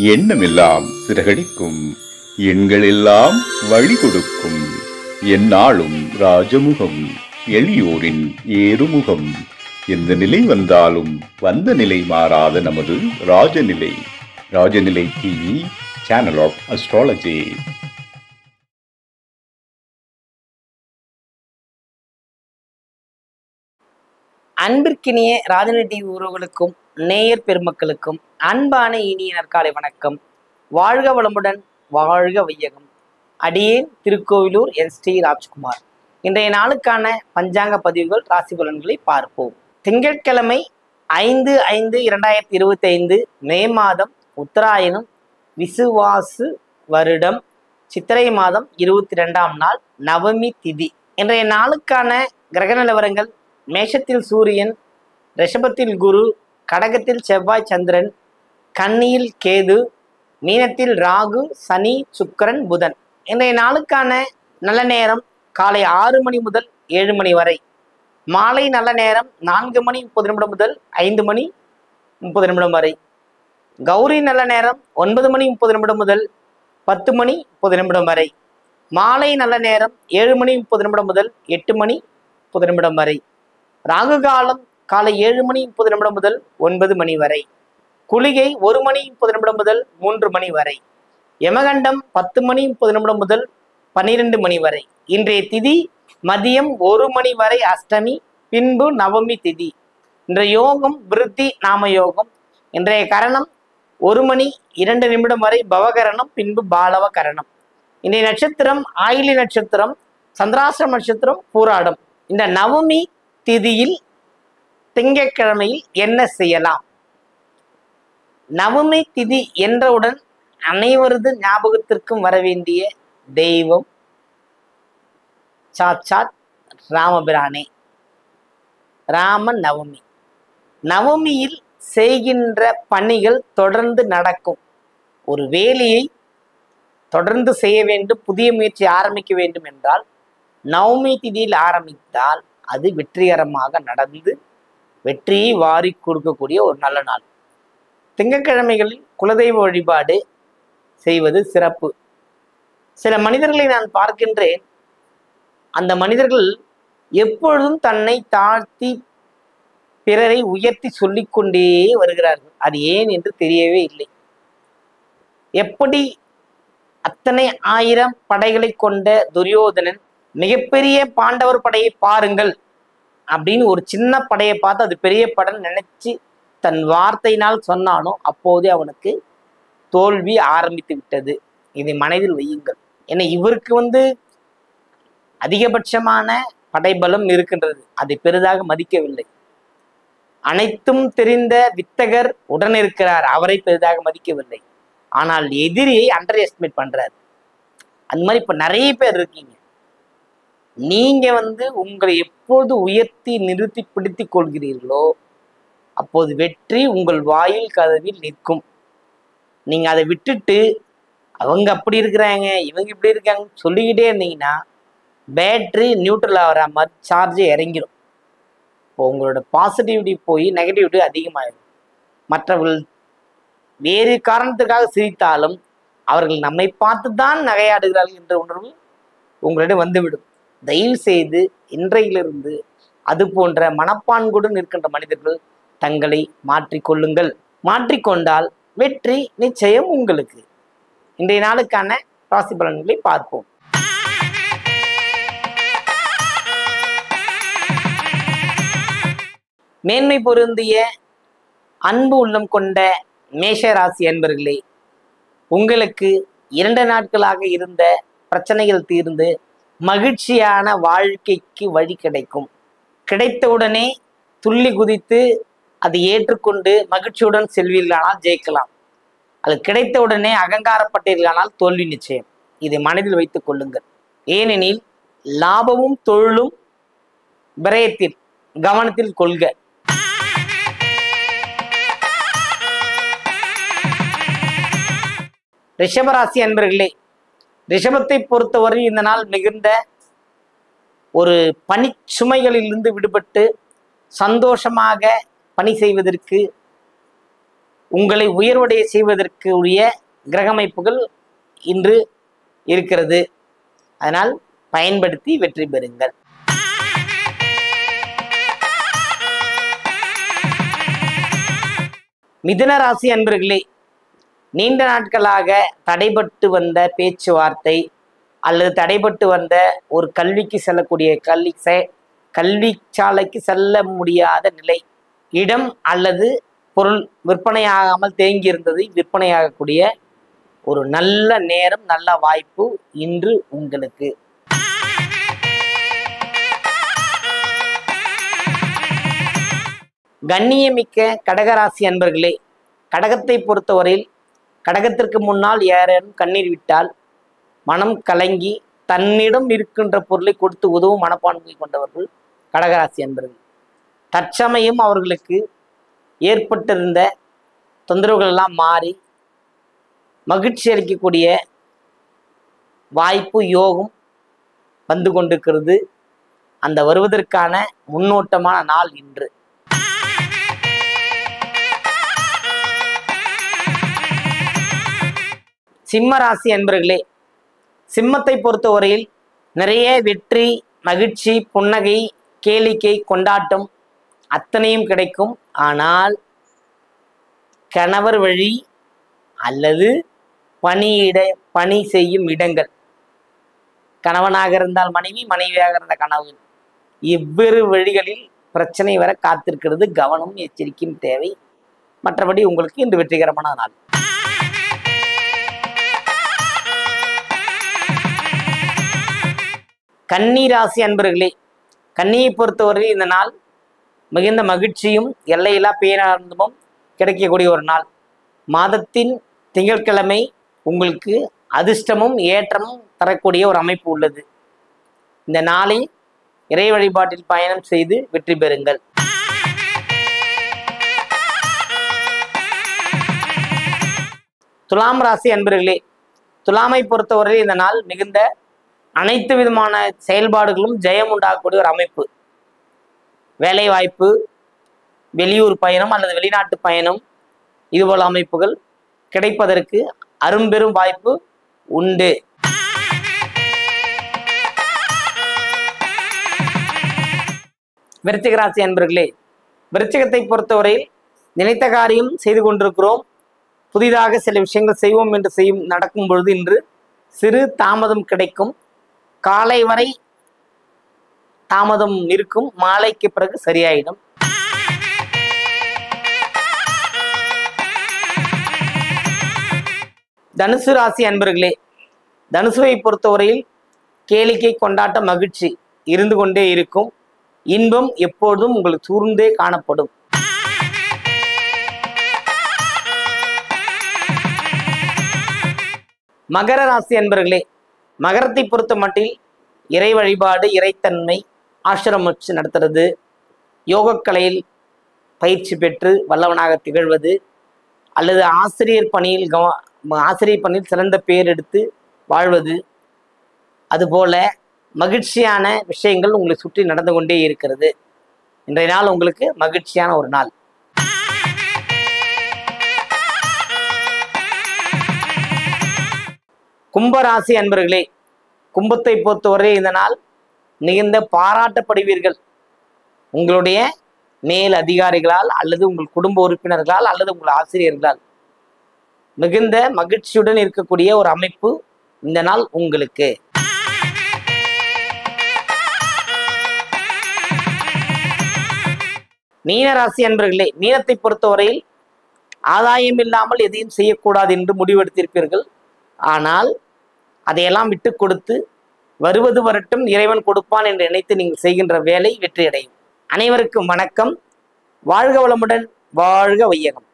எண்ணமெல்லாம் சிறகடிக்கும், எண்களெல்லாம் வழி கொடுக்கும். எந்நாளும் ராஜமுகம், எளியோரின் ஏறுமுகம். எந்த நிலை வந்தாலும் வந்த நிலை மாறாத நமது Rajanilai. Rajanilai TV, channel of astrology. அன்பிற்கினிய ராஜநிலை டிவி உறவுகளுக்கும் நேயர் பெருமக்களுக்கும் அன்பான இனிய நற்காலை வணக்கம். வாழ்க வளமுடன், வாழ்க வையகம். அடியேன் திருக்கோவிலூர் என் ஸ்ரீ ராஜ்குமார். இன்றைய நாளுக்கான பஞ்சாங்க பதிவுகள், ராசி பலன்களை பார்ப்போம். திங்கட்கிழமை 5/5/2025 மே மாதம், உத்தராயணம், விசுவாசு வருடம், சித்திரை மாதம் 22ஆம் நாள், நவமி திதி. இன்றைய நாளுக்கான கிரக நிலவரங்கள்: மேஷத்தில் சூரியன், ரிஷபத்தில் குரு, கடகத்தில் செவ்வாய் சந்திரன், கன்னியில் கேது, மீனத்தில் ராகு, சனி, சுக்கிரன், புதன். இன்றைய நாளுக்கான நல்ல நேரம் காலை 6 மணி முதல் 7 மணி வரை. மாலை நல்ல நேரம் 4 மணி 30 நிமிடம் முதல் 5 மணி 30 நிமிடம் வரை. கௌரி நல்ல நேரம் 9 மணி 30 நிமிடம் முதல் 10 மணி 30 நிமிடம் வரை. மாலை நல்ல நேரம் 7 மணி 30 நிமிடம் முதல் 8 மணி 30 நிமிடம் வரை. ராகு காலம் காலை 7 மணி 30 நிமிடம் முதல் 9 மணி வரை. குளிகை 1 மணி 30 நிமிடம் முதல் 3 மணி வரை. யமகண்டம் 10 மணி 30 நிமிடம் முதல் 12 மணி வரை. இன்றைய திதி மதியம் 1 மணி வரை அஷ்டமி, பின்பு நவமி திதி. இன்றைய யோகம் விருத்தி நாம யோகம். இன்றைய கரணம் 1 மணி 2 நிமிடம் வரை பவகரணம், பின்பு பாலவ கரணம். இன்றைய நட்சத்திரம் ஆயிலி நட்சத்திரம், சந்திராசிரம நட்சத்திரம், பூராடம். இந்த நவமி திதியில் திங்கட்கிழமையில் என்ன செய்யலாம்? நவமி திதி என்றவுடன் அனைவரது ஞாபகத்திற்கும் வரவேண்டிய தெய்வம் சாட்சாத் ராமபிரானே. ராம நவமி. நவமியில் செய்கின்ற பணிகள் தொடர்ந்து நடக்கும். ஒரு வேலையை தொடர்ந்து செய்ய வேண்டும், புதிய முயற்சி ஆரம்பிக்க வேண்டும் என்றால் நவமி திதியில் ஆரம்பித்தால் அது வெற்றிகரமாக நடந்து வெற்றியை வாரி கொடுக்கக்கூடிய ஒரு நல்ல நாள். திங்கட்கிழமைகளில் குலதெய்வ வழிபாடு செய்வது சிறப்பு. சில மனிதர்களை நான் பார்க்கின்றேன். அந்த மனிதர்கள் எப்பொழுதும் தன்னை தாழ்த்தி பிறரை உயர்த்தி சொல்லிக்கொண்டே வருகிறார்கள். அது ஏன் என்று தெரியவே இல்லை. எப்படி அத்தனை 1000 படைகளை கொண்ட துரியோதனன் மிகப்பெரிய பாண்டவர் படையை பாருங்கள் அப்படின்னு ஒரு சின்ன படையை பார்த்து அது பெரிய படம் நினைச்சு தன் வார்த்தையினால் சொன்னானோ, அப்போதே அவனுக்கு தோல்வி ஆரம்பித்து விட்டது. இதை மனதில் வையுங்கள். ஏன்னா இவருக்கு அதிகபட்சமான படைபலம் இருக்கின்றது. அதை பெரிதாக மதிக்கவில்லை. அனைத்தும் தெரிந்த வித்தகர் உடன் இருக்கிறார், அவரை பெரிதாக மதிக்கவில்லை. ஆனால் எதிரியை அண்டர் எஸ்டிமேட் பண்றாரு. அந்த மாதிரி இப்ப நிறைய பேர் இருக்கீங்க. நீங்க உங்களை எப்போது உயர்த்தி நிறுத்தி பிடித்து கொள்கிறீர்களோ அப்போது வெற்றி உங்கள் வாயில் கதவில் நிற்கும். நீங்க அதை விட்டுட்டு அவங்க அப்படி இருக்கிறாங்க, இவங்க இப்படி இருக்காங்க சொல்லிக்கிட்டே இருந்தீங்கன்னா பேட்டரி நியூட்ரல் ஆகிற மாதிரி சார்ஜே இறங்கிடும். இப்போ உங்களோட பாசிட்டிவிட்டி போய் நெகட்டிவிட்டி அதிகமாகிடும். மற்றவர்கள் வேறு காரணத்துக்காக சிரித்தாலும் அவர்கள் நம்மை பார்த்து தான் நகையாடுகிறார்கள் என்ற உணர்வு உங்களிடம் வந்துவிடும். தயவு செய்து இன்றையிலிருந்து அது போன்ற மனப்பான்குடன் இருக்கின்ற மனிதர்கள் தங்களை மாற்றிக்கொள்ளுங்கள். மாற்றிக்கொண்டால் வெற்றி நிச்சயம் உங்களுக்கு. இன்றைய நாளுக்கான ராசி பலன்களை பார்ப்போம். மேன்மை பொருந்திய அன்பு உள்ளம் கொண்ட மேஷ ராசி அன்பர்களே, உங்களுக்கு 2 நாட்களாக இருந்த பிரச்சனைகள் தீர்ந்து மகிழ்ச்சியான வாழ்க்கைக்கு வழி கிடைக்கும். கிடைத்தவுடனே துள்ளி குதித்து அதை ஏற்றுக்கொண்டு மகிழ்ச்சியுடன் செல்வீர்களானால் ஜெயிக்கலாம். அது கிடைத்தவுடனே அகங்காரப்பட்டீர்களானால் தோல்வி நிச்சயம். இதை மனதில் வைத்துக் கொள்ளுங்கள். ஏனெனில் லாபமும் தொழிலும் விரயத்தில் கவனத்தில் கொள்க. ரிஷபராசி அன்பர்களே, ரிஷபத்தை பொறுத்தவரை இந்த நாள் மிகுந்த ஒரு பணிச்சுமைகளிலிருந்து விடுபட்டு சந்தோஷமாக பணி செய்வதற்கு உங்களை உயர்வடைய செய்வதற்கு உரிய கிரக அமைப்புகள் இன்று இருக்கிறது. அதனால் பயன்படுத்தி வெற்றி பெறுங்கள். மிதுன ராசி அன்பர்களே, நீண்ட நாட்களாக தடைபட்டு வந்த பேச்சுவார்த்தை அல்லது தடைபட்டு வந்த ஒரு கல்விக்கு செல்லக்கூடிய கல்வி சாலைக்கு செல்ல முடியாத நிலை, இடம் அல்லது பொருள் விற்பனையாகாமல் தேங்கியிருந்தது விற்பனையாகக்கூடிய ஒரு நல்ல நேரம், நல்ல வாய்ப்பு இன்று உங்களுக்கு. கண்ணியமிக்க கடகராசி அன்பர்களே, கடகத்தை பொறுத்தவரையில் கடகத்திற்கு முன்னால் யாரும் கண்ணீர் விட்டால் மனம் கலங்கி தன்னிடம் இருக்கின்ற பொருளை கொடுத்து உதவும் மனப்பான்மை கொண்டவர்கள் கடகராசி அன்பர்கள். தற்சமயம் அவர்களுக்கு ஏற்பட்டிருந்த தொந்தரவுகள் எல்லாம் மாறி மகிழ்ச்சி அளிக்கக்கூடிய வாய்ப்பு யோகம் வந்து கொண்டிருக்கிறது. அந்த வருவதற்கான முன்னோட்டமான நாள் இன்று. சிம்ம ராசி அன்பர்களே, சிம்மத்தை பொறுத்தவரையில் நிறைய வெற்றி, மகிழ்ச்சி, புன்னகை, கேளிக்கை, கொண்டாட்டம் அத்தனையும் கிடைக்கும். ஆனால் கணவர் வழி அல்லது பணி செய்யும் இடங்கள், கணவனாக இருந்தால் மனைவி, மனைவியாக இருந்த கணவன், இவ்வேறு வழிகளில் பிரச்சனை வர காத்திருக்கிறது. கவனம், எச்சரிக்கையும் தேவை. மற்றபடி உங்களுக்கு இன்று வெற்றிகரமான நாள். கன்னி ராசி அன்பர்களே, கன்னியை பொறுத்தவரையில் இந்த நாள் மிகுந்த மகிழ்ச்சியும் எல்லையில்லா பேரானந்தமும் கிடைக்கக்கூடிய ஒரு நாள். மாதத்தின் திங்கட்கிழமை உங்களுக்கு அதிர்ஷ்டமும் ஏற்றமும் தரக்கூடிய ஒரு அமைப்பு உள்ளது. இந்த நாளை இறை வழிபாட்டில் பயணம் செய்து வெற்றி பெறுங்கள். துலாம் ராசி அன்பர்களே, துலாமை பொறுத்தவரையில் இந்த நாள் மிகுந்த அனைத்து விதமான செயல்பாடுகளும் ஜெயம் உண்டாகக்கூடிய ஒரு அமைப்பு. வேலை வாய்ப்பு, வெளியூர் பயணம் அல்லது வெளிநாட்டு பயணம், இதுபோல அமைப்புகள் கிடைப்பதற்கு அரும்பெரும் வாய்ப்பு உண்டு. விருச்சிக ராசி அன்பர்களே, விருச்சிகத்தை பொறுத்தவரையில் நினைத்த காரியம் செய்து கொண்டிருக்கிறோம். புதிதாக சில விஷயங்கள் செய்வோம் என்று நடக்கும் பொழுது இன்று சிறு தாமதம் கிடைக்கும். காலை வரை தாமதம் இருக்கும், மாலைக்கு பிறகு சரியாயிடும். தனுசு ராசி அன்பர்களே, தனுசுவை பொறுத்தவரையில் கேளிக்கை, கொண்டாட்ட, மகிழ்ச்சி இருந்து கொண்டே இருக்கும். இன்பம் எப்பொழுதும் உங்களுக்கு சூழ்ந்தே காணப்படும். மகர ராசி அன்பர்களே, மகரத்தை பொறுத்த மட்டில் இறை வழிபாடு, இறைத்தன்மை, ஆசிரமம் நடத்துறது, யோகக்கலையில் பயிற்சி பெற்று வல்லவனாக திகழ்வது அல்லது ஆசிரியர் பணியில் சிறந்த பேர் எடுத்து வாழ்வது, அதுபோல மகிழ்ச்சியான விஷயங்கள் உங்களை சுற்றி நடந்து கொண்டே இருக்கிறது. இன்றைய நாள் உங்களுக்கு மகிழ்ச்சியான ஒரு நாள். கும்பராசி அன்பர்களே, கும்பத்தை பொறுத்தவரை இந்த நாள் மிகுந்த பாராட்டப்படுவீர்கள். உங்களுடைய மேல் அதிகாரிகளால் அல்லது உங்கள் குடும்ப உறுப்பினர்களால் அல்லது உங்கள் ஆசிரியர்களால் மிகுந்த மகிழ்ச்சியுடன் இருக்கக்கூடிய ஒரு அமைப்பு இந்த நாள் உங்களுக்கு. மீனராசி அன்பர்களே, மீனத்தை பொறுத்தவரையில் ஆதாயம் இல்லாமல் எதையும் செய்யக்கூடாது என்று முடிவெடுத்திருப்பீர்கள். ஆனால் அதையெல்லாம் விட்டு கொடுத்து வருவது வரட்டும், இறைவன் கொடுப்பான் என்று நினைத்து நீங்கள் செய்கின்ற வேலை வெற்றியடையும். அனைவருக்கும் வணக்கம். வாழ்க வளமுடன், வாழ்க வையகம்.